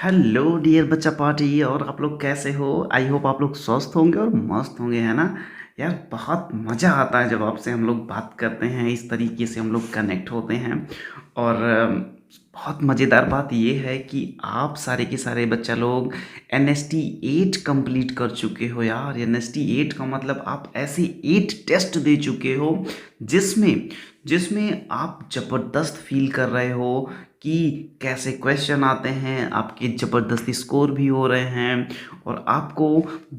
Hello dear बच्चा party. और आप लोग कैसे हो? आई होप आप लोग स्वस्थ होंगे और मस्त होंगे, है ना। यार बहुत मज़ा आता है जब आपसे हम लोग बात करते हैं, इस तरीके से हम लोग कनेक्ट होते हैं। और बहुत मज़ेदार बात ये है कि आप सारे के सारे बच्चा लोग N S T AT complete कर चुके हो। यार एन एस टी एट का मतलब आप ऐसे 8 टेस्ट दे चुके हो जिसमें जिसमें आप ज़बरदस्त फील कर रहे हो कि कैसे क्वेश्चन आते हैं, आपके ज़बरदस्ती स्कोर भी हो रहे हैं और आपको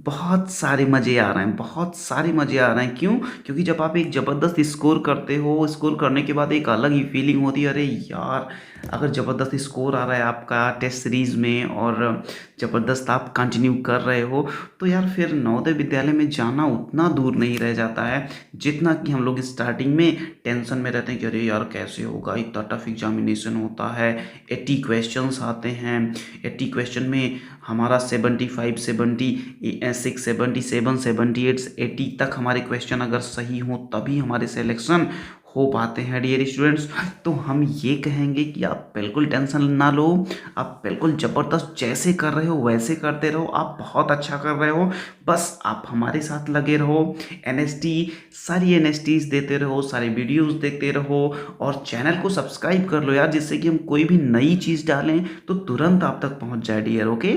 बहुत सारे मज़े आ रहे हैं, बहुत सारे मज़े आ रहे हैं। क्यों? क्योंकि जब आप एक ज़बरदस्त स्कोर करते हो, स्कोर करने के बाद एक अलग ही फीलिंग होती है। अरे यार, अगर ज़बरदस्त स्कोर आ रहा है आपका टेस्ट सीरीज़ में और ज़बरदस्त आप कंटिन्यू कर रहे हो, तो यार फिर नवोदय विद्यालय में जाना उतना दूर नहीं रह जाता है जितना कि हम लोग स्टार्टिंग में टेंशन में रहते हैं कि अरे यार कैसे होगा, इतना टफ एग्जामिनेशन होता है, 80 क्वेश्चंस आते हैं। 80 क्वेश्चन में हमारा 75 76 77 78 80 तक हमारे क्वेश्चन अगर सही हो तभी हमारे सिलेक्शन हो पाते हैं डियर स्टूडेंट्स। तो हम ये कहेंगे कि आप बिल्कुल टेंशन ना लो, आप बिल्कुल ज़बरदस्त जैसे कर रहे हो वैसे करते रहो, आप बहुत अच्छा कर रहे हो। बस आप हमारे साथ लगे रहो, एन एस टी सारी एन एस टीज देते रहो, सारे वीडियोस देखते रहो और चैनल को सब्सक्राइब कर लो यार, जिससे कि हम कोई भी नई चीज़ डालें तो तुरंत आप तक पहुंच जाए डियर। ओके,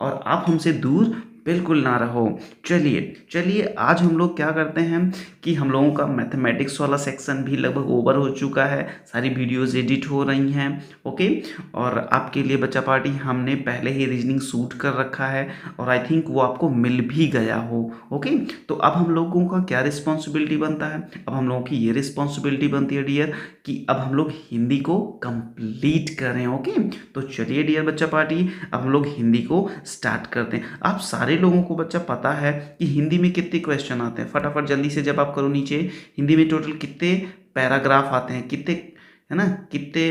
और आप हमसे दूर बिल्कुल ना रहो। चलिए चलिए, आज हम लोग क्या करते हैं कि हम लोगों का मैथमेटिक्स वाला सेक्शन भी लगभग ओवर हो चुका है, सारी वीडियोस एडिट हो रही हैं। ओके, और आपके लिए बच्चा पार्टी हमने पहले ही रीजनिंग शूट कर रखा है और आई थिंक वो आपको मिल भी गया हो। ओके, तो अब हम लोगों का क्या रिस्पॉन्सिबिलिटी बनता है? अब हम लोगों की ये रिस्पॉन्सिबिलिटी बनती है डियर कि अब हम लोग हिंदी को कंप्लीट करें। ओके, तो चलिए डियर बच्चा पार्टी, अब हम लोग हिंदी को स्टार्ट करते हैं। आप सारे लोगों को बच्चा पता है कि हिंदी में कितने क्वेश्चन आते हैं? फटाफट जल्दी से जब आप करो नीचे, हिंदी में टोटल कितने पैराग्राफ आते हैं, कितने, है ना, कितने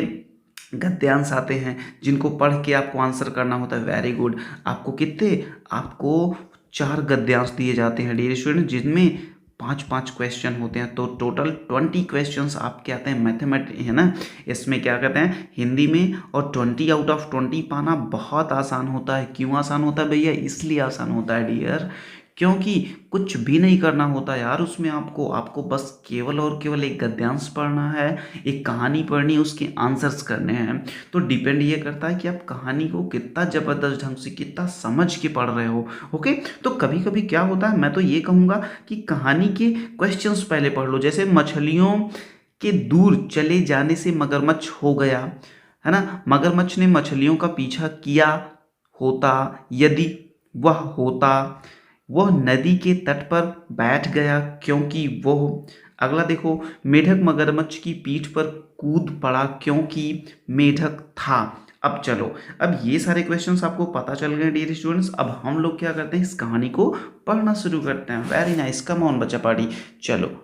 गद्यांश आते हैं जिनको पढ़ के आपको आंसर करना होता है? Very good. आपको कितने, आपको 4 गद्यांश दिए जाते हैं डियर स्टूडेंट, जिनमें 5-5 क्वेश्चन होते हैं, तो टोटल 20 क्वेश्चंस आपके आते हैं मैथमेटिक्स, है ना। इसमें क्या कहते हैं हिंदी में, और 20 आउट ऑफ 20 पाना बहुत आसान होता है। क्यों आसान होता है भैया? इसलिए आसान होता है डियर क्योंकि कुछ भी नहीं करना होता यार उसमें। आपको आपको बस केवल और केवल एक गद्यांश पढ़ना है, एक कहानी पढ़नी है, उसके आंसर्स करने हैं। तो डिपेंड ये करता है कि आप कहानी को कितना ज़बरदस्त ढंग से, कितना समझ के पढ़ रहे हो। ओके, तो कभी कभी क्या होता है, मैं तो ये कहूँगा कि कहानी के क्वेश्चंस पहले पढ़ लो। जैसे मछलियों के दूर चले जाने से मगरमच्छ हो गया, है ना। मगरमच्छ ने मछलियों का पीछा किया होता, यदि वह होता, वह नदी के तट पर बैठ गया क्योंकि वह, अगला देखो, मेढक मगरमच्छ की पीठ पर कूद पड़ा क्योंकि मेढक था। अब चलो, अब ये सारे क्वेश्चंस आपको पता चल गए डियर स्टूडेंट्स। अब हम लोग क्या करते हैं, इस कहानी को पढ़ना शुरू करते हैं। वेरी नाइस, कम ऑन बच्चा पार्टी। चलो,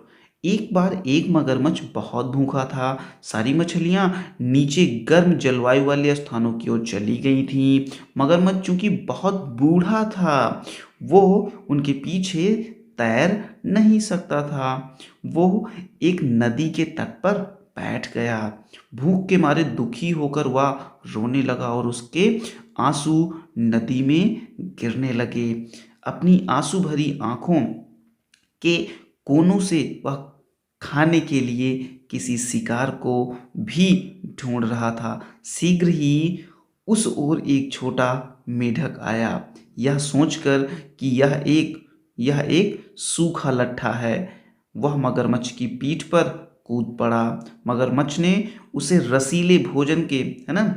एक बार एक मगरमच्छ बहुत भूखा था। सारी मछलियां नीचे गर्म जलवायु वाले स्थानों की ओर चली गई थीं। मगरमच्छ चूंकि बहुत बूढ़ा था, वो उनके पीछे तैर नहीं सकता था। वो एक नदी के तट पर बैठ गया। भूख के मारे दुखी होकर वह रोने लगा और उसके आंसू नदी में गिरने लगे। अपनी आंसू भरी आंखों के कोनों से वह खाने के लिए किसी शिकार को भी ढूंढ रहा था। शीघ्र ही उस ओर एक छोटा मेढक आया। यह सोचकर कि यह एक सूखा लट्ठा है, वह मगरमच्छ की पीठ पर कूद पड़ा। मगरमच्छ ने उसे रसीले भोजन के, है ना,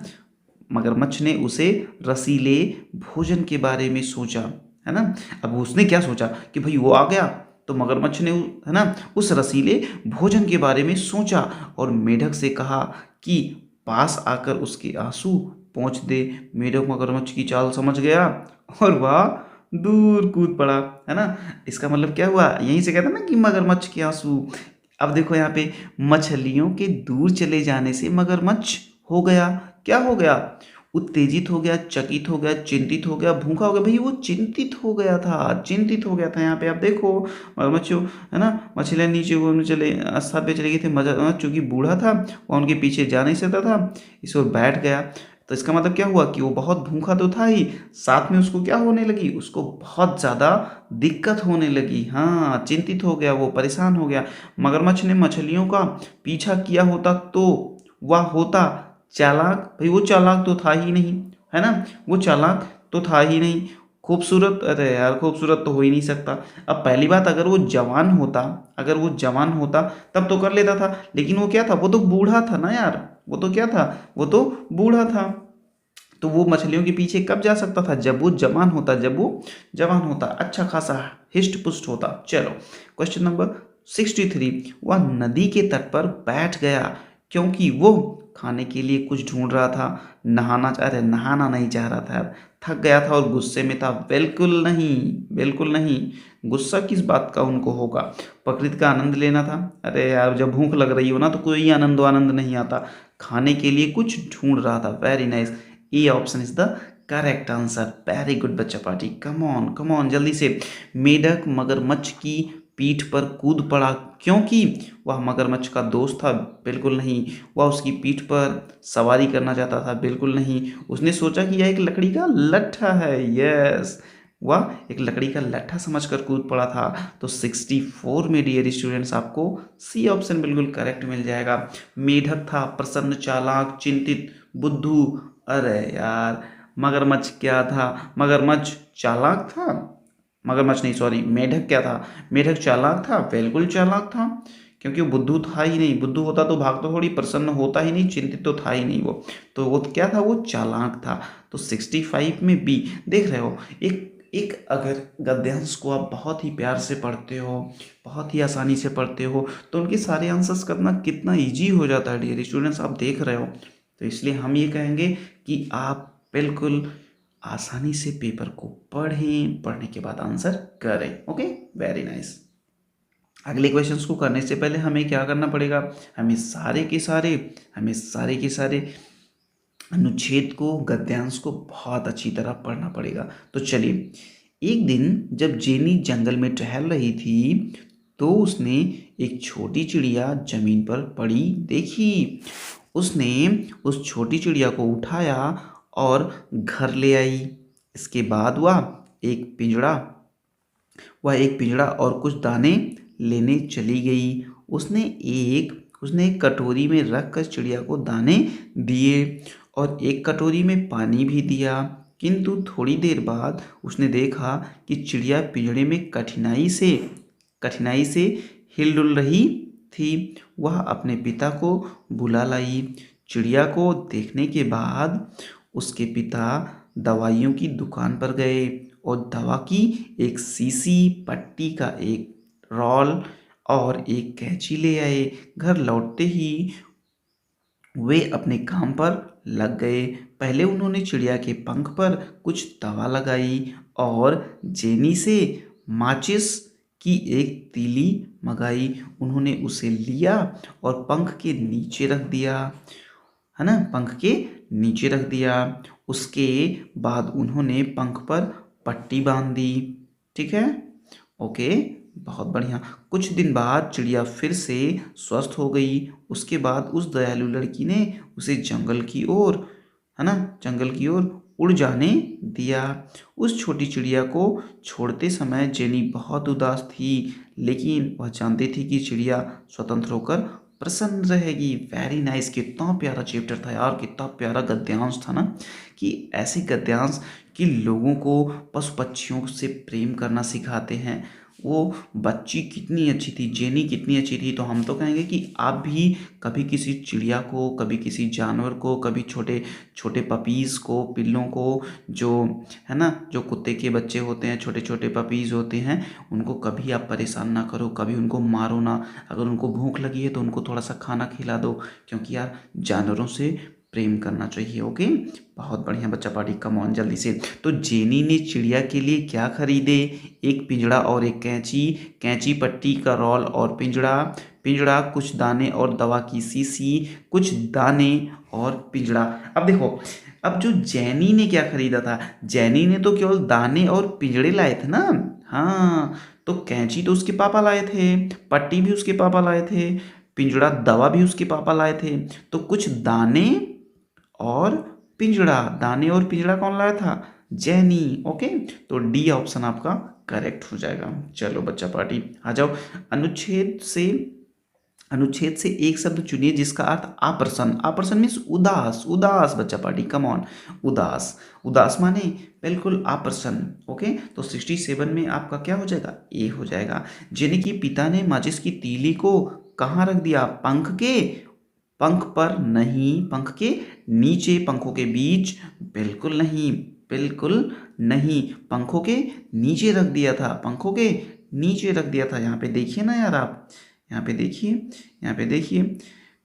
मगरमच्छ ने उसे रसीले भोजन के बारे में सोचा, है ना। अब उसने क्या सोचा कि भाई वो आ गया, तो मगरमच्छ ने, है ना, उस रसीले भोजन के बारे में सोचा और मेढक से कहा कि पास आकर उसके आंसू पोंछ दे। मेढक मगरमच्छ की चाल समझ गया और वह दूर कूद पड़ा, है ना। इसका मतलब क्या हुआ, यहीं से कहते हैं ना कि मगरमच्छ के आंसू। अब देखो यहाँ पे, मछलियों के दूर चले जाने से मगरमच्छ हो गया, क्या हो गया? उत्तेजित हो गया, चकित हो गया, चिंतित हो गया, भूखा हो गया। भाई वो चिंतित हो गया था, चिंतित हो गया था। यहाँ पे आप देखो, मगरमच्छ, है ना, मछलियाँ नीचे घूमने चले, स्थान पे चले गए थे। मगरमच्छ चूंकि बूढ़ा था, वह उनके पीछे जा नहीं सकता था, इस ओर बैठ गया। तो इसका मतलब क्या हुआ कि वो बहुत भूखा तो था ही, साथ में उसको क्या होने लगी, उसको बहुत ज़्यादा दिक्कत होने लगी। हाँ, चिंतित हो गया, वो परेशान हो गया। मगरमच्छ ने मछलियों का पीछा किया होता तो वह होता चालाक। भाई वो चालाक तो था ही नहीं, है ना, वो चालाक तो था ही नहीं। खूबसूरत, अरे यार खूबसूरत तो हो ही नहीं सकता। अब पहली बात, अगर वो जवान होता, अगर वो जवान होता तब तो कर लेता था, लेकिन वो क्या था, वो तो बूढ़ा था ना यार, वो तो क्या था, वो तो बूढ़ा था। तो वो मछलियों के पीछे कब जा सकता था, जब वो जवान होता, जब वो जवान होता, अच्छा खासा हिस्ट पुस्ट होता। चलो, क्वेश्चन नंबर 63। वह नदी के तट पर बैठ गया क्योंकि वो खाने के लिए कुछ ढूंढ रहा था। अरे नहाना नहीं चाह रहा था यार, थक गया था और गुस्से में था। बिल्कुल नहीं, बिल्कुल नहीं। गुस्सा किस बात का उनको होगा, प्रकृति का आनंद लेना था। अरे यार जब भूख लग रही हो ना तो कोई आनंद नहीं आता। खाने के लिए कुछ ढूंढ रहा था, very nice. A option is the correct answer. Very good बच्चा पार्टी, कम ऑन जल्दी से। मेढक मगरमच्छ की पीठ पर कूद पड़ा क्योंकि वह मगरमच्छ का दोस्त था। बिल्कुल नहीं। वह उसकी पीठ पर सवारी करना चाहता था। बिल्कुल नहीं। उसने सोचा कि यह एक लकड़ी का लट्ठा है। यस, वह एक लकड़ी का लट्ठा समझकर कूद पड़ा था। तो 64 में डियर स्टूडेंट्स आपको सी ऑप्शन बिल्कुल करेक्ट मिल जाएगा। मेढक था प्रसन्न, चालाक, चिंतित, बुद्धू। अरे यार, मगरमच्छ क्या था, मगरमच्छ चालाक था, मगरमच्छ नहीं सॉरी, मेढक क्या था, मेढक चालाक था, बिल्कुल चालाक था। क्योंकि वो बुद्धू था ही नहीं, बुद्धू होता तो भागता थोड़ी, प्रसन्न होता ही नहीं, चिंतित तो था ही नहीं वो। तो वो क्या था, वो चालाक था। तो 65 में बी। देख रहे हो, एक एक अगर गद्यांश को आप बहुत ही प्यार से पढ़ते हो, बहुत ही आसानी से पढ़ते हो, तो उनके सारे आंसर्स करना कितना इजी हो जाता है डियर स्टूडेंट्स, आप देख रहे हो। तो इसलिए हम ये कहेंगे कि आप बिल्कुल आसानी से पेपर को पढ़ें, पढ़ने के बाद आंसर करें। Okay, very nice. अगले क्वेश्चंस को करने से पहले हमें क्या करना पड़ेगा, हमें सारे के सारे अनुच्छेद को, गद्यांश को बहुत अच्छी तरह पढ़ना पड़ेगा। तो चलिए, एक दिन जब जेनी जंगल में टहल रही थी तो उसने एक छोटी चिड़िया जमीन पर पड़ी देखी। उसने उस छोटी चिड़िया को उठाया और घर ले आई। इसके बाद वह एक पिंजड़ा और कुछ दाने लेने चली गई। उसने एक कटोरी में रख कर चिड़िया को दाने दिए और एक कटोरी में पानी भी दिया। किंतु थोड़ी देर बाद उसने देखा कि चिड़िया पिंजड़े में कठिनाई से हिलडुल रही थी। वह अपने पिता को बुला लाई। चिड़िया को देखने के बाद उसके पिता दवाइयों की दुकान पर गए और दवा की एक शीशी, पट्टी का एक रोल और एक कैंची ले आए। घर लौटते ही वे अपने काम पर लग गए। पहले उन्होंने चिड़िया के पंख पर कुछ दवा लगाई और जेनी से माचिस की एक तीली मंगाई। उन्होंने उसे लिया और पंख के नीचे रख दिया, है ना, पंख के नीचे रख दिया। उसके बाद उन्होंने पंख पर पट्टी बांध दी। ठीक है, ओके, बहुत बढ़िया। कुछ दिन बाद चिड़िया फिर से स्वस्थ हो गई। उसके बाद उस दयालु लड़की ने उसे जंगल की ओर, है ना, जंगल की ओर उड़ जाने दिया। उस छोटी चिड़िया को छोड़ते समय जेनी बहुत उदास थी, लेकिन वह जानती थी कि चिड़िया स्वतंत्र होकर प्रसन्न रहेगी। Very nice. कितना प्यारा चैप्टर था यार, कितना प्यारा गद्यांश था ना, कि ऐसे गद्यांश कि लोगों को पशु पक्षियों से प्रेम करना सिखाते हैं। वो बच्ची कितनी अच्छी थी, जेनी कितनी अच्छी थी। तो हम तो कहेंगे कि आप भी कभी किसी चिड़िया को, कभी किसी जानवर को, कभी छोटे छोटे पपीज़ को, पिल्लों को, जो है ना, जो कुत्ते के बच्चे होते हैं, छोटे छोटे पपीज़ होते हैं, उनको कभी आप परेशान ना करो, कभी उनको मारो ना। अगर उनको भूख लगी है तो उनको थोड़ा सा खाना खिला दो, क्योंकि यार जानवरों से प्रेम करना चाहिए। ओके, बहुत बढ़िया बच्चा पार्टी, कम ऑन जल्दी से। तो जेनी ने चिड़िया के लिए क्या खरीदे, एक पिंजड़ा और एक कैंची, कैंची पट्टी का रोल और पिंजड़ा, पिंजड़ा कुछ दाने और दवा की शीशी, कुछ दाने और पिंजड़ा। अब देखो, अब जो जैनी ने क्या खरीदा था, जैनी ने तो केवल दाने और पिंजड़े लाए थे ना। हाँ, तो कैंची तो उसके पापा लाए थे, पट्टी भी उसके पापा लाए थे, पिंजड़ा दवा भी उसके पापा लाए थे। तो कुछ दाने और पिंजड़ा, दाने और पिंजड़ा कौन लाया था? जैनी। ओके, तो डी ऑप्शन आपका करेक्ट हो जाएगा। चलो बच्चा पार्टी आ जाओ। अनुच्छेद से अनुच्छेद से एक शब्द चुनिए जिसका अर्थ अप्रसन्न। अप्रसन्न मीन्स उदास। उदास बच्चा पार्टी, कम ऑन। उदास। उदास माने बिल्कुल अप्रसन्न। ओके, तो 67 में आपका क्या हो जाएगा? ए हो जाएगा। जेने की पिता ने माचिस की तीली को कहाँ रख दिया? पंख के, पंख पर नहीं, पंख के नीचे, पंखों के बीच? बिल्कुल नहीं, बिल्कुल नहीं, पंखों के नीचे रख दिया था, पंखों के नीचे रख दिया था। यहाँ पे देखिए ना यार, आप यहाँ पे देखिए, यहाँ पे देखिए,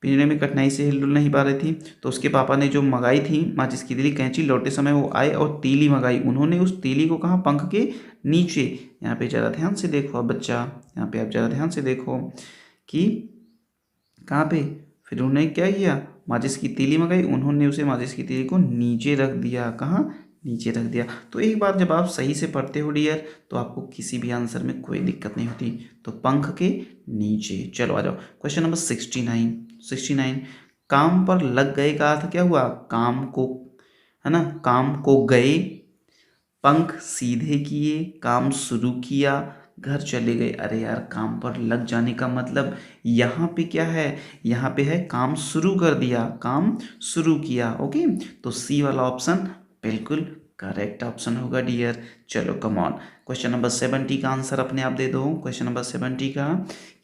पिंजरे में कठिनाई से हिल डुल नहीं पा रही थी, तो उसके पापा ने जो मंगाई थी माचिस की तीली, कैंची, लौटते समय वो आए और तीली मंगाई। उन्होंने उस तीली को कहाँ? पंख के नीचे। यहाँ पे ज़रा ध्यान से देखो अब बच्चा, यहाँ पे आप ज़रा ध्यान से देखो कि कहाँ पे, फिर उन्होंने क्या किया? माचिस की तीली मंगाई, उन्होंने उसे माचिस की तीली को नीचे रख दिया। कहाँ? नीचे रख दिया। तो एक बार जब आप सही से पढ़ते हो डियर, तो आपको किसी भी आंसर में कोई दिक्कत नहीं होती। तो पंख के नीचे। चलो आ जाओ क्वेश्चन नंबर 69। काम पर लग गए का अर्थ क्या हुआ? काम को, है ना, काम को गए, पंख सीधे किए, काम शुरू किया, घर चले गए। अरे यार, काम पर लग जाने का मतलब यहाँ पे क्या है? यहाँ पे है काम शुरू कर दिया, काम शुरू किया। ओके, तो सी वाला ऑप्शन बिल्कुल करेक्ट ऑप्शन होगा डियर। चलो कम ऑन, क्वेश्चन नंबर 70 का आंसर अपने आप दे दो। क्वेश्चन नंबर 70 का,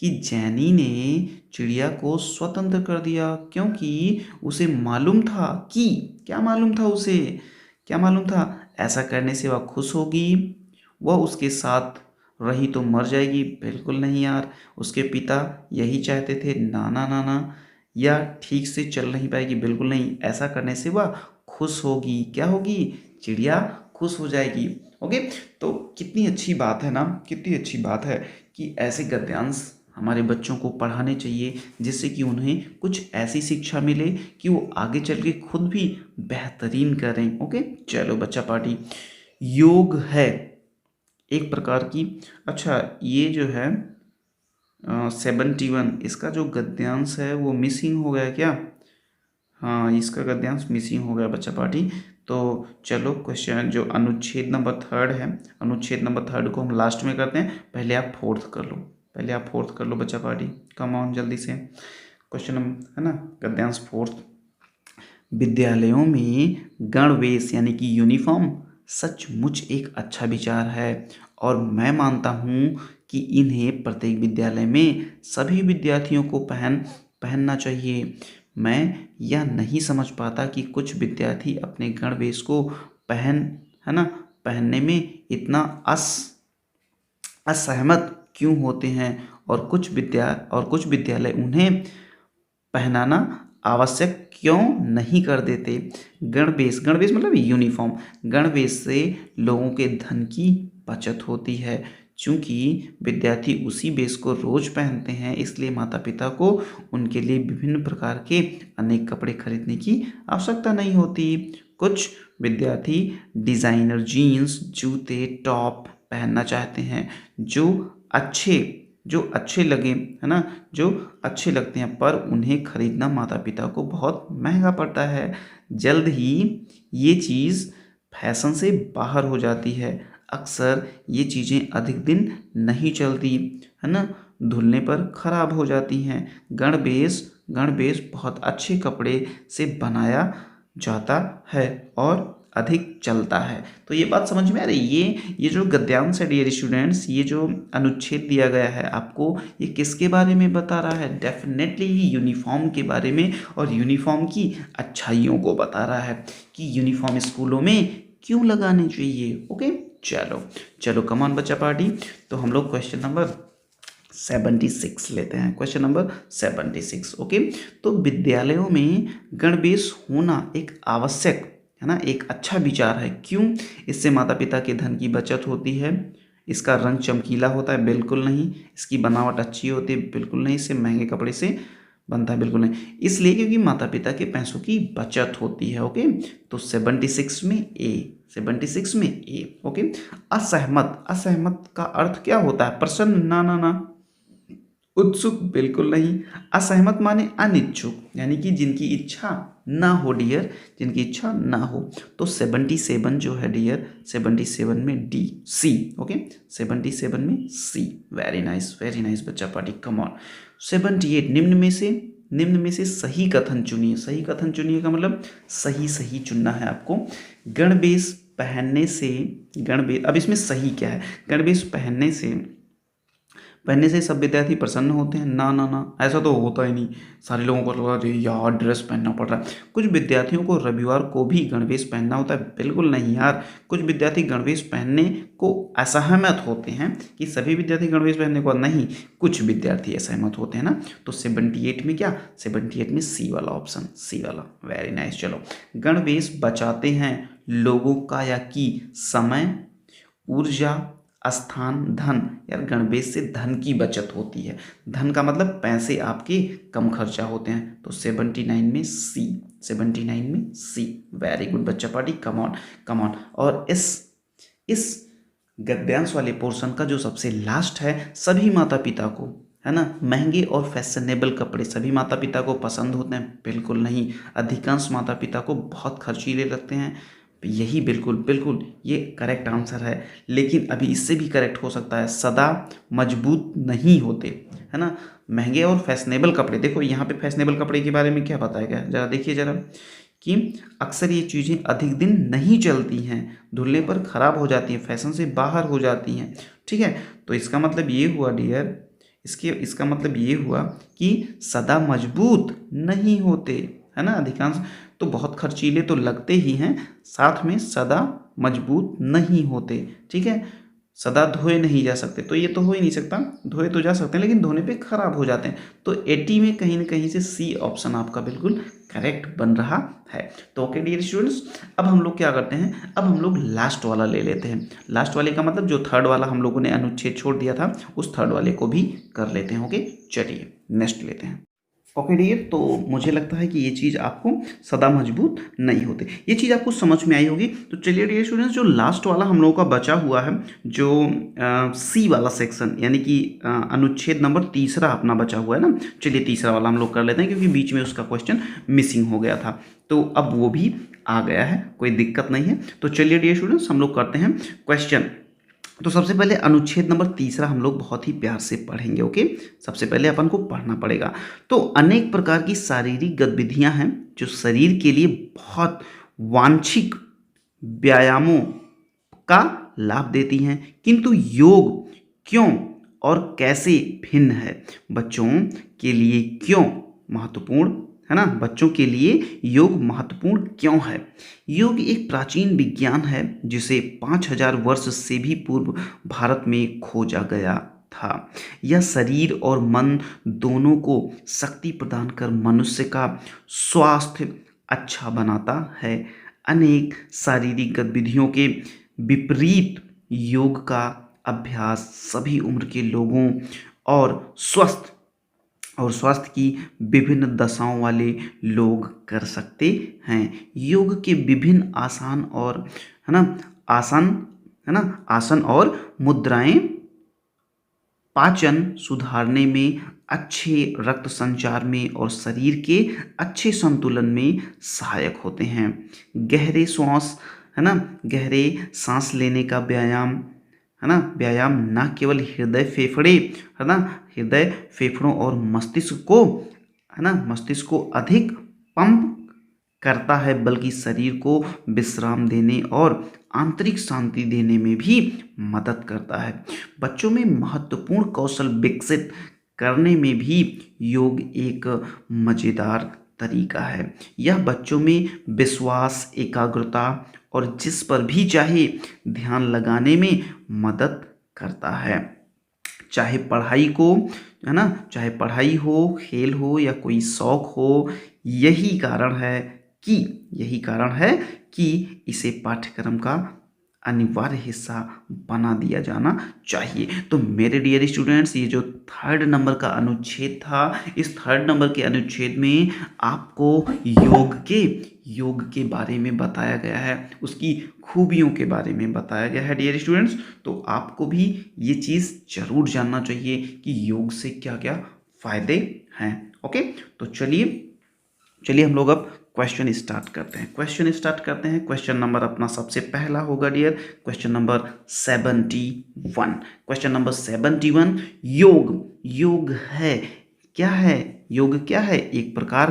कि जैनी ने चिड़िया को स्वतंत्र कर दिया क्योंकि उसे मालूम था कि, क्या मालूम था उसे? क्या मालूम था? ऐसा करने से वह खुश होगी, वह उसके साथ रही तो मर जाएगी। बिल्कुल नहीं यार, उसके पिता यही चाहते थे। नाना नाना, या ठीक से चल नहीं पाएगी। बिल्कुल नहीं, ऐसा करने से वह खुश होगी। क्या होगी? चिड़िया खुश हो जाएगी। ओके, तो कितनी अच्छी बात है ना, कितनी अच्छी बात है कि ऐसे गद्यांश हमारे बच्चों को पढ़ाने चाहिए, जिससे कि उन्हें कुछ ऐसी शिक्षा मिले कि वो आगे चल के खुद भी बेहतरीन करें। ओके, चलो बच्चा पार्टी, योग है एक प्रकार की। अच्छा, ये जो है 71, इसका जो गद्यांश है वो मिसिंग हो गया क्या? हाँ, इसका गद्यांश मिसिंग हो गया बच्चा पार्टी। तो चलो क्वेश्चन जो अनुच्छेद नंबर 3 है, अनुच्छेद नंबर 3 को हम लास्ट में करते हैं। पहले आप फोर्थ कर लो, पहले आप फोर्थ कर लो बच्चा पार्टी, कम ऑन जल्दी से। क्वेश्चन नंबर है ना, गद्यांश फोर्थ। विद्यालयों में गणवेश यानी कि यूनिफॉर्म सचमुच एक अच्छा विचार है और मैं मानता हूँ कि इन्हें प्रत्येक विद्यालय में सभी विद्यार्थियों को पहनना चाहिए। मैं यह नहीं समझ पाता कि कुछ विद्यार्थी अपने गणवेश को पहन है ना पहनने में इतना असहमत क्यों होते हैं, और कुछ विद्यालय उन्हें पहनाना आवश्यक क्यों नहीं कर देते। गणवेश, गणवेश मतलब यूनिफॉर्म। गणवेश से लोगों के धन की बचत होती है। चूंकि विद्यार्थी उसी वेश को रोज पहनते हैं, इसलिए माता पिता को उनके लिए विभिन्न प्रकार के अनेक कपड़े खरीदने की आवश्यकता नहीं होती। कुछ विद्यार्थी डिजाइनर जीन्स, जूते, टॉप पहनना चाहते हैं अच्छे जो अच्छे लगे, है ना, जो अच्छे लगते हैं, पर उन्हें खरीदना माता पिता को बहुत महंगा पड़ता है। जल्द ही ये चीज़ फैशन से बाहर हो जाती है। अक्सर ये चीज़ें अधिक दिन नहीं चलती, है ना, धुलने पर खराब हो जाती हैं। गणवेश गणवेश बहुत अच्छे कपड़े से बनाया जाता है और अधिक चलता है। तो ये बात समझ में आ रही है? ये जो गद्यांश है डियर स्टूडेंट्स, ये जो अनुच्छेद दिया गया है आपको, ये किसके बारे में बता रहा है? डेफिनेटली यूनिफॉर्म के बारे में, और यूनिफॉर्म की अच्छाइयों को बता रहा है कि यूनिफॉर्म स्कूलों में क्यों लगाने चाहिए। ओके, चलो चलो कमान बच्चा पार्टी। तो हम लोग क्वेश्चन नंबर 76 लेते हैं। Question number 76। ओके, तो विद्यालयों में गणवेश होना एक आवश्यक, है ना, एक अच्छा विचार है। क्यों? इससे माता पिता के धन की बचत होती है। इसका रंग चमकीला होता है? बिल्कुल नहीं। इसकी बनावट अच्छी होती है? बिल्कुल नहीं। इससे महंगे कपड़े से बनता है? बिल्कुल नहीं। इसलिए क्योंकि माता पिता के पैसों की बचत होती है। ओके, तो 76 में ए, 76 में ए। ओके, असहमत, असहमत का अर्थ क्या होता है? प्रसन्न? ना ना ना, उत्सुक बिल्कुल नहीं। असहमत माने अनिच्छुक, यानी कि जिनकी इच्छा ना हो डियर, जिनकी इच्छा ना हो। तो 77 जो है डियर, 77 में डी, सी। ओके, 77 में सी। वेरी नाइस बच्चा पार्टी, कम ऑन। 78 निम्न में से सही कथन चुनिए। सही कथन चुनिए का मतलब सही सही चुनना है आपको। गणवेश पहनने से, गणवेश, अब इसमें सही क्या है? गणवेश पहनने से सब विद्यार्थी प्रसन्न होते हैं? ना ना ना, ऐसा तो होता ही नहीं। सारे लोगों को लगा अरे यार ड्रेस पहनना पड़ रहा है। कुछ विद्यार्थियों को रविवार को भी गणवेश पहनना होता है? बिल्कुल नहीं यार। कुछ विद्यार्थी गणवेश पहनने को असहमत होते हैं, कि सभी विद्यार्थी गणवेश पहनने को नहीं, कुछ विद्यार्थी असहमत होते हैं ना। तो 78 में क्या? 78 में सी वाला ऑप्शन, सी वाला। Very nice. चलो, गणवेश बचाते हैं लोगों का या की समय, ऊर्जा, स्थान, धन। यार गणवेश से धन की बचत होती है। धन का मतलब पैसे आपके कम खर्चा होते हैं। तो 79 में सी, 79 में सी। वेरी गुड बच्चा party, come on come on. और इस गद्यांश वाले पोर्शन का जो सबसे लास्ट है, सभी माता पिता को, है ना, महंगे और फैशनेबल कपड़े सभी माता पिता को पसंद होते हैं? बिल्कुल नहीं। अधिकांश माता पिता को बहुत खर्चीले लगते हैं। यही बिल्कुल बिल्कुल ये करेक्ट आंसर है। लेकिन अभी इससे भी करेक्ट हो सकता है, सदा मजबूत नहीं होते, है ना। महंगे और फैशनेबल कपड़े, देखो यहाँ पे फैशनेबल कपड़े के बारे में क्या बताया गया है, जरा देखिए जरा, कि अक्सर ये चीज़ें अधिक दिन नहीं चलती हैं, धुलने पर खराब हो जाती हैं, फैशन से बाहर हो जाती हैं। ठीक है, तो इसका मतलब ये हुआ डियर, इसका मतलब ये हुआ कि सदा मजबूत नहीं होते, है ना। अधिकांश तो बहुत खर्चीले तो लगते ही हैं, साथ में सदा मजबूत नहीं होते। ठीक है, सदा धोए नहीं जा सकते, तो ये तो हो ही नहीं सकता। धोए तो जा सकते हैं लेकिन धोने पे खराब हो जाते हैं। तो 80 में कहीं ना कहीं से सी ऑप्शन आपका बिल्कुल करेक्ट बन रहा है। तो ओके डियर स्टूडेंट्स, अब हम लोग क्या करते हैं, अब हम लोग लास्ट वाला ले लेते हैं। लास्ट वाले का मतलब जो थर्ड वाला हम लोगों ने अनुच्छेद छोड़ दिया था, उस थर्ड वाले को भी कर लेते हैं। ओके, चलिए नेक्स्ट लेते हैं। ओके डियर, तो मुझे लगता है कि ये चीज़ आपको सदा मजबूत नहीं होते, ये चीज़ आपको समझ में आई होगी। तो चलिए डियर स्टूडेंट्स, जो लास्ट वाला हम लोगों का बचा हुआ है, जो सी वाला सेक्शन, यानी कि अनुच्छेद नंबर तीसरा अपना बचा हुआ है ना, चलिए तीसरा वाला हम लोग कर लेते हैं, क्योंकि बीच में उसका क्वेश्चन मिसिंग हो गया था। तो अब वो भी आ गया है, कोई दिक्कत नहीं है। तो चलिए डियर स्टूडेंट्स, हम लोग करते हैं क्वेश्चन। तो सबसे पहले अनुच्छेद नंबर तीसरा हम लोग बहुत ही प्यार से पढ़ेंगे। ओके, सबसे पहले अपन को पढ़ना पड़ेगा। तो अनेक प्रकार की शारीरिक गतिविधियां हैं जो शरीर के लिए बहुत वांछित व्यायामों का लाभ देती हैं, किंतु योग क्यों और कैसे भिन्न है? बच्चों के लिए क्यों महत्वपूर्ण है ना, बच्चों के लिए योग महत्वपूर्ण क्यों है? योग एक प्राचीन विज्ञान है जिसे 5000 वर्ष से भी पूर्व भारत में खोजा गया था। यह शरीर और मन दोनों को शक्ति प्रदान कर मनुष्य का स्वास्थ्य अच्छा बनाता है। अनेक शारीरिक गतिविधियों के विपरीत योग का अभ्यास सभी उम्र के लोगों और स्वास्थ्य की विभिन्न दशाओं वाले लोग कर सकते हैं। योग के विभिन्न आसान और है ना आसन और मुद्राएं पाचन सुधारने में, अच्छे रक्त संचार में और शरीर के अच्छे संतुलन में सहायक होते हैं। गहरे सांस लेने का व्यायाम, है ना, व्यायाम न केवल हृदय फेफड़ों और मस्तिष्क को अधिक पंप करता है, बल्कि शरीर को विश्राम देने और आंतरिक शांति देने में भी मदद करता है। बच्चों में महत्वपूर्ण कौशल विकसित करने में भी योग एक मजेदार तरीका है। यह बच्चों में विश्वास, एकाग्रता और जिस पर भी चाहे ध्यान लगाने में मदद करता है। चाहे पढ़ाई हो, खेल हो या कोई शौक हो, यही कारण है कि इसे पाठ्यक्रम का अनिवार्य हिस्सा बना दिया जाना चाहिए। तो मेरे डियर स्टूडेंट्स, ये जो थर्ड नंबर का अनुच्छेद था, इस थर्ड नंबर के अनुच्छेद में आपको योग के बारे में बताया गया है, उसकी खूबियों के बारे में बताया गया है डियर स्टूडेंट्स। तो आपको भी ये चीज़ जरूर जानना चाहिए कि योग से क्या क्या फायदे हैं। ओके, तो चलिए हम लोग अब क्वेश्चन नंबर अपना सबसे पहला होगा dear, question number 71। Question number 71, योग है क्या है? योग क्या है? एक प्रकार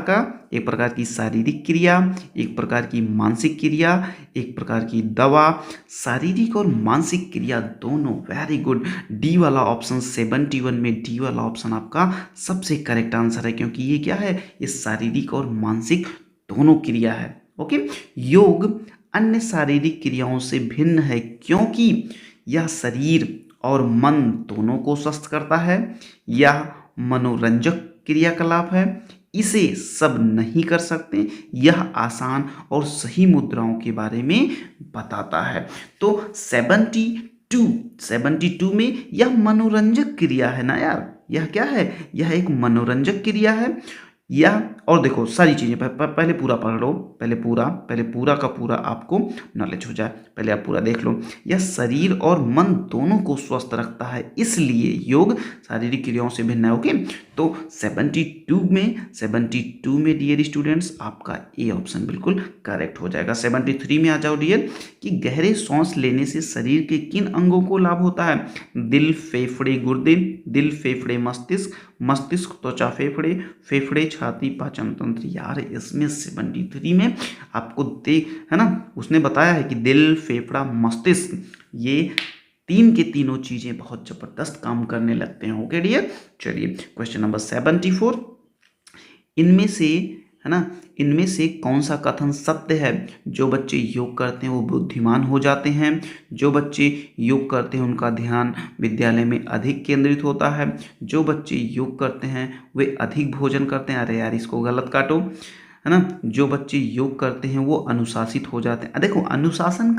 की शारीरिक क्रिया, एक प्रकार की मानसिक क्रिया, एक प्रकार की दवा। शारीरिक और मानसिक क्रिया दोनों, वेरी गुड। डी वाला ऑप्शन 71 में डी वाला ऑप्शन आपका सबसे करेक्ट आंसर है, क्योंकि ये क्या है? ये शारीरिक और मानसिक दोनों क्रिया है। ओके, योग अन्य शारीरिक क्रियाओं से भिन्न है क्योंकि यह शरीर और मन दोनों को स्वस्थ करता है। यह मनोरंजक क्रियाकलाप है, इसे सब नहीं कर सकते। यह आसान और सही मुद्राओं के बारे में बताता है। तो 72 में यह मनोरंजक क्रिया है ना यार, यह क्या है? यह एक मनोरंजक क्रिया है। यह, और देखो सारी चीजें पहले पूरा पढ़ लो, पहले पूरा का पूरा आपको नॉलेज हो जाए, पहले आप पूरा देख लो। यह शरीर और मन दोनों को स्वस्थ रखता है, इसलिए योग शारीरिक क्रियाओं से भिन्न है। ओके, तो 72 में डियर स्टूडेंट्स आपका ए ऑप्शन बिल्कुल करेक्ट हो जाएगा। 73 में आ जाओ डियर, कि गहरे सांस लेने से शरीर के किन अंगों को लाभ होता है? दिल, फेफड़े, गुर्दे, दिल, फेफड़े, मस्तिष्क, त्वचा, फेफड़े, छाती, पाचन तंत्र। यार इसमें 73 में आपको है ना, उसने बताया है कि दिल, फेफड़ा, मस्तिष्क, ये तीन के तीनों चीजें बहुत जबरदस्त काम करने लगते हैं। ओके डियर, चलिए क्वेश्चन नंबर 74, इनमें से कौन सा कथन सत्य है? जो बच्चे योग करते हैं वो बुद्धिमान हो जाते हैं। जो बच्चे योग करते हैं उनका ध्यान विद्यालय में अधिक केंद्रित होता है। जो बच्चे योग करते हैं वे अधिक भोजन करते हैं। अरे यार इसको गलत काटो, है ना। जो बच्चे योग करते हैं वो अनुशासित हो जाते हैं। देखो अनुशासन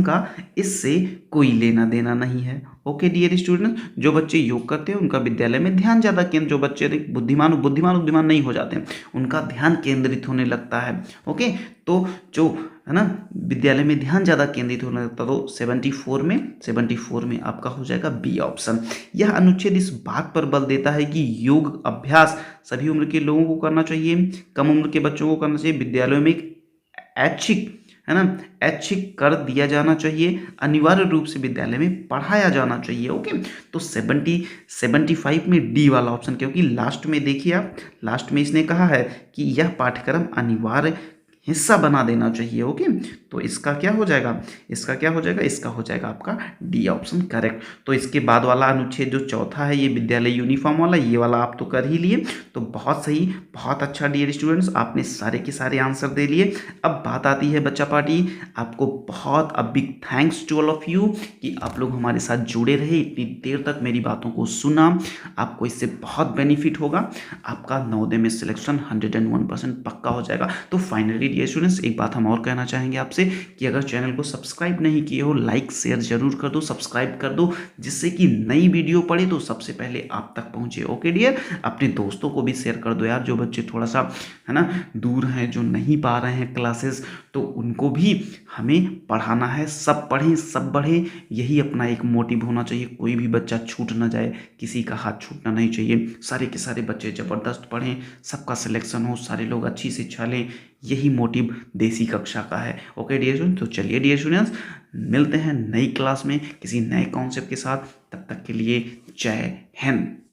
का इससे कोई लेना देना नहीं है। ओके डियर स्टूडेंट, जो बच्चे योग करते हैं उनका विद्यालय में ध्यान ज़्यादा केंद्र, जो बच्चे अधिक बुद्धिमान नहीं हो जाते हैं, उनका ध्यान केंद्रित होने लगता है। ओके, तो जो है ना विद्यालय में ध्यान ज़्यादा केंद्रित होने लगता, तो 74 में आपका हो जाएगा बी ऑप्शन। यह अनुच्छेद इस बात पर बल देता है कि योग अभ्यास सभी उम्र के लोगों को करना चाहिए, कम उम्र के बच्चों को करना चाहिए, विद्यालयों में ऐच्छिक कर दिया जाना चाहिए, अनिवार्य रूप से विद्यालय में पढ़ाया जाना चाहिए। ओके, तो 75 में डी वाला ऑप्शन, क्योंकि लास्ट में देखिए आप, लास्ट में इसने कहा है कि यह पाठ्यक्रम अनिवार्य हिस्सा बना देना चाहिए। ओके, तो इसका क्या हो जाएगा? इसका हो जाएगा आपका डी ऑप्शन करेक्ट। तो इसके बाद वाला अनुच्छेद जो चौथा है, ये विद्यालय यूनिफॉर्म वाला, ये वाला आप तो कर ही लिए, तो बहुत सही, बहुत अच्छा डियर स्टूडेंट्स, आपने सारे के सारे आंसर दे लिए। अब बात आती है बच्चा पार्टी, आपको बहुत big thanks to all of you कि आप लोग हमारे साथ जुड़े रहे, इतनी देर तक मेरी बातों को सुना। आपको इससे बहुत बेनिफिट होगा, आपका नवोदय में सिलेक्शन 101% पक्का हो जाएगा। तो फाइनली डियर स्टूडेंट्स, एक बात हम और कहना चाहेंगे आपसे कि अगर चैनल को सब्सक्राइब नहीं किए हो, लाइक शेयर जरूर कर दो, सब्सक्राइब कर दो, जिससे कि नई वीडियो पड़े तो सबसे पहले आप तक पहुंचे। ओके डियर, अपने दोस्तों को भी शेयर कर दो यार, जो बच्चे थोड़ा सा है ना दूर हैं, जो नहीं पा रहे हैं क्लासेस, तो उनको भी हमें पढ़ाना है। सब पढ़ें, सब बढ़े, यही अपना एक मोटिव होना चाहिए। कोई भी बच्चा छूट ना जाए, किसी का हाथ छूटना नहीं चाहिए। सारे के सारे बच्चे ज़बरदस्त पढ़ें, सबका सिलेक्शन हो, सारे लोग अच्छी शिक्षा लें, यही मोटिव देसी कक्षा का है। ओके डियर स्टूडेंट्स, तो चलिए डियर स्टूडेंट्स, मिलते हैं नई क्लास में किसी नए कॉन्सेप्ट के साथ। तब तक के लिए जय हिंद।